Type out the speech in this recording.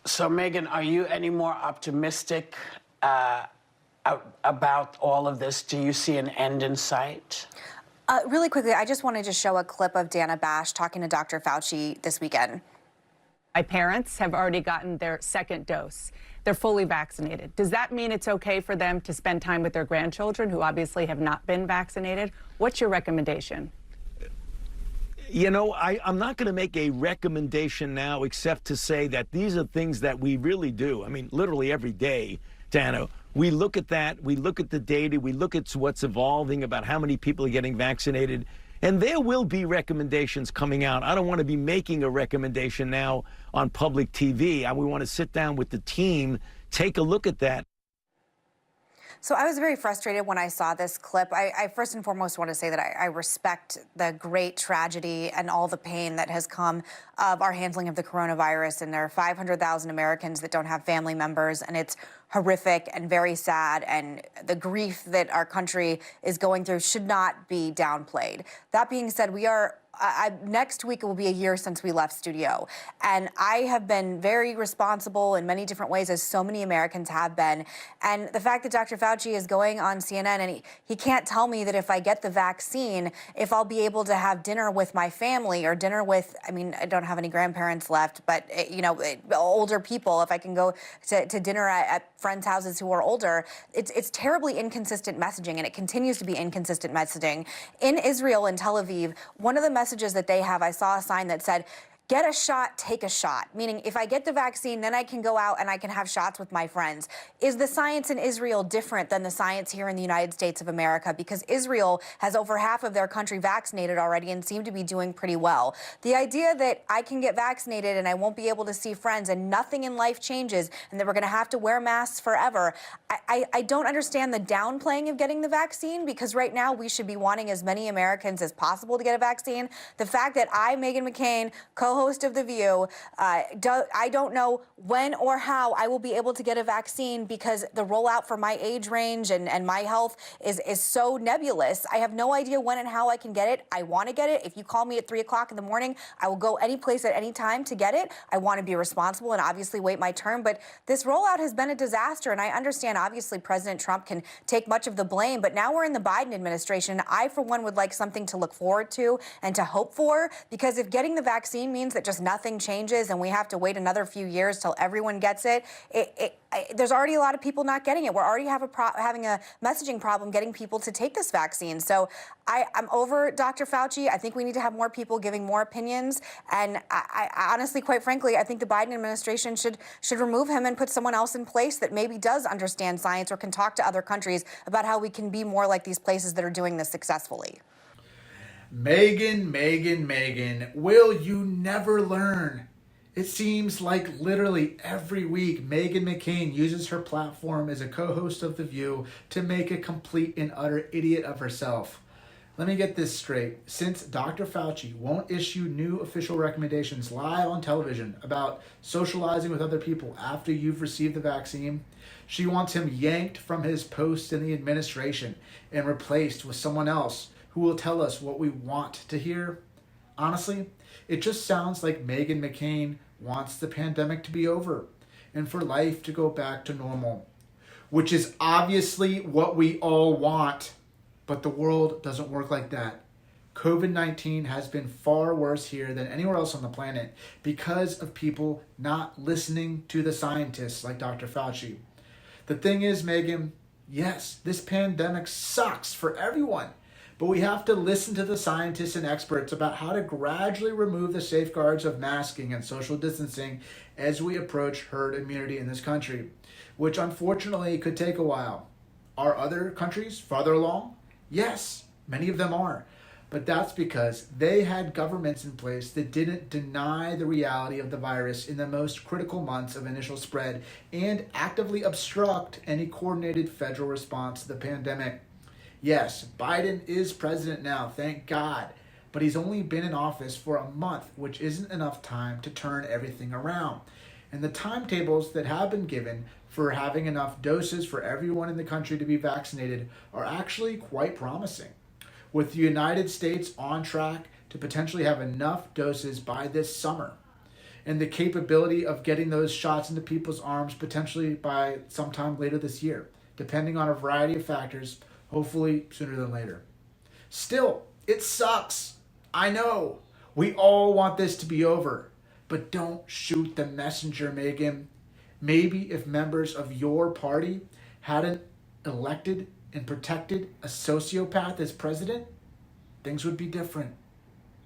So, Meghan, are you any more optimistic about all of this? Do you see an end in sight? Really quickly, I just wanted to show a clip of Dana Bash talking to Dr. Fauci this weekend. My parents have already gotten their second dose. They're fully vaccinated. Does that mean it's okay for them to spend time with their grandchildren who obviously have not been vaccinated? What's your recommendation? You know, I'm not going to make a recommendation now except to say that these are things that we really do. I mean, literally every day, Dana, we look at that, we look at the data, we look at what's evolving about how many people are getting vaccinated, and there will be recommendations coming out. I don't want to be making a recommendation now on public TV. We want to sit down with the team, take a look at that. So I was very frustrated when I saw this clip. I first and foremost want to say that I respect the great tragedy and all the pain that has come of our handling of the coronavirus. And there are 500,000 Americans that don't have family members, and it's horrific and very sad. And the grief that our country is going through should not be downplayed. That being said, next week it will be a year since we left studio. And I have been very responsible in many different ways, as so many Americans have been. And the fact that Dr. Fauci is going on CNN and he can't tell me that if I get the vaccine, if I'll be able to have dinner with my family or dinner with, I mean, I don't have any grandparents left, but, older people, if I can go to dinner at friends' houses who are older, it's terribly inconsistent messaging, and it continues to be inconsistent messaging. In Israel and Tel Aviv, one of the messages that they have, I saw a sign that said, "Get a shot, take a shot," meaning if I get the vaccine, then I can go out and I can have shots with my friends. Is the science in Israel different than the science here in the United States of America? Because Israel has over half of their country vaccinated already and seem to be doing pretty well. The idea that I can get vaccinated and I won't be able to see friends and nothing in life changes and that we're going to have to wear masks forever, I don't understand the downplaying of getting the vaccine, because right now we should be wanting as many Americans as possible to get a vaccine. The fact that Meghan McCain, co-host of The View, I don't know when or how I will be able to get a vaccine, because the rollout for my age range and my health is so nebulous. I have no idea when and how I can get it. I want to get it. If you call me at 3 o'clock in the morning, I will go any place at any time to get it. I want to be responsible and obviously wait my turn. But this rollout has been a disaster, and I understand obviously President Trump can take much of the blame, but now we're in the Biden administration. I, for one, would like something to look forward to and to hope for, because if getting the vaccine means that just nothing changes and we have to wait another few years till everyone gets it, there's already a lot of people not getting it. We're already having a messaging problem getting people to take this vaccine. So I'm over Dr. Fauci. I think we need to have more people giving more opinions. And I honestly, quite frankly, I think the Biden administration should remove him and put someone else in place that maybe does understand science or can talk to other countries about how we can be more like these places that are doing this successfully. Meghan, will you never learn? It seems like literally every week Meghan McCain uses her platform as a co-host of The View to make a complete and utter idiot of herself. Let me get this straight. Since Dr. Fauci won't issue new official recommendations live on television about socializing with other people after you've received the vaccine, she wants him yanked from his post in the administration and replaced with someone else who will tell us what we want to hear. Honestly, it just sounds like Meghan McCain wants the pandemic to be over and for life to go back to normal, which is obviously what we all want, but the world doesn't work like that. COVID-19 has been far worse here than anywhere else on the planet because of people not listening to the scientists like Dr. Fauci. The thing is, Meghan, yes, this pandemic sucks for everyone, but we have to listen to the scientists and experts about how to gradually remove the safeguards of masking and social distancing as we approach herd immunity in this country, which unfortunately could take a while. Are other countries farther along? Yes, many of them are. But that's because they had governments in place that didn't deny the reality of the virus in the most critical months of initial spread and actively obstruct any coordinated federal response to the pandemic. Yes, Biden is president now, thank God, but he's only been in office for a month, which isn't enough time to turn everything around. And the timetables that have been given for having enough doses for everyone in the country to be vaccinated are actually quite promising, with the United States on track to potentially have enough doses by this summer. and the capability of getting those shots into people's arms potentially by sometime later this year, depending on a variety of factors, hopefully sooner than later. Still, it sucks. I know. We all want this to be over. But don't shoot the messenger, Meghan. Maybe if members of your party hadn't elected and protected a sociopath as president, things would be different.